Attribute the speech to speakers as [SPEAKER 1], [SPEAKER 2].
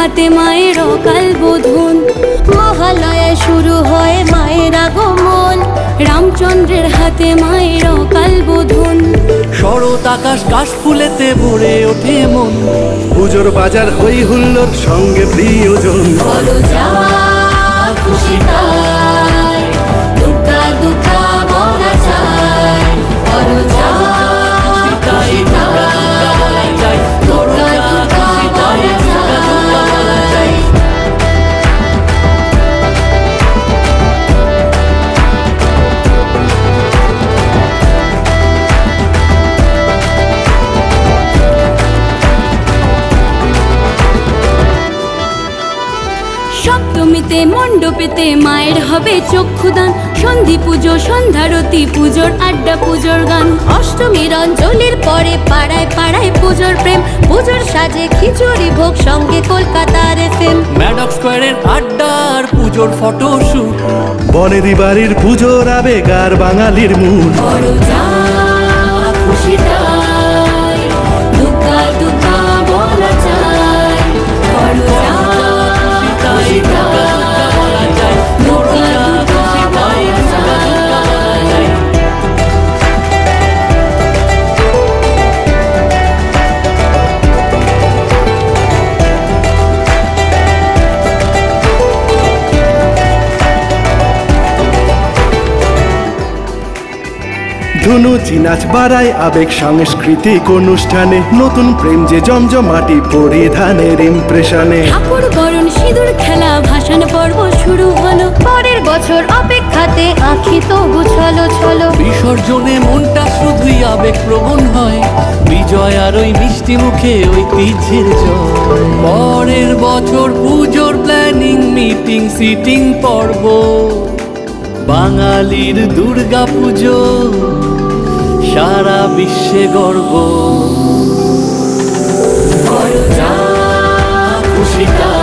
[SPEAKER 1] হাতে মায়ের অকাল বোধন। মহালয়ায় শুরু হয় মায়ের আগমন, রামচন্দ্রের হাতে মায়ের অকাল বোধন।
[SPEAKER 2] শরৎ আকাশ কাশ ফুলেতে ভরে ওঠে মন, পুজোর বাজার হই হুল্লোর সঙ্গে প্রিয়জন।
[SPEAKER 1] বলো যা খুশি তাই, দুর্গা দুর্গা বলা যায়। বলো যা খুশি তাই, দুর্গা দুর্গা বলা যায়। সপ্তমীতে মণ্ডপেতে মায়ের হবে চক্ষুদান, সন্ধি পুজো সন্ধ্যারতি পুজোর আড্ডা পুজোর গান। অষ্টমীর অঞ্জলির পরে পাড়ায় পাড়ায় পুজোর প্রেম, পুজোর সাজে খিচুড়ি ভোগ সঙ্গে কলকাতার FM।
[SPEAKER 2] ম্যাডক স্কোয়ারের আড্ডার পুজোর ফটোশুট, বনেদি বাড়ির পুজোর আবেগ আর বাঙালির মুড।
[SPEAKER 1] বলো যা খুশি তাই, দুর্গা দুর্গা বলা যায়। বলো যা খুশি তাই, দুর্গা দুর্গা বলা যায়।
[SPEAKER 2] ধুনুচি নাচ বাড়ায় আবেগ সাংস্কৃতিক অনুষ্ঠানে, নতুন প্রেম যে জমজমাটি পরিধানের ইমপ্রেশনে।
[SPEAKER 1] ঠাকুর বরণ সিঁদুর খেলা ভাসান পর্ব শুরু হলো, পরের বছর অপেক্ষাতে আঁখি তবু ছলো ছলো।
[SPEAKER 2] বিসর্জনে মনটা শুধুই আবেগ প্রবণ হয়, বিজয় আর ওই মিষ্টি মুখে ঐতিহ্যের জয়। পরের বছর পুজোর প্ল্যানিং মিটিং সিটিং পর্ব, বাঙালির দুর্গা পুজো সারা বিশ্বে গর্ব।
[SPEAKER 1] বলো যা খুশি তাই।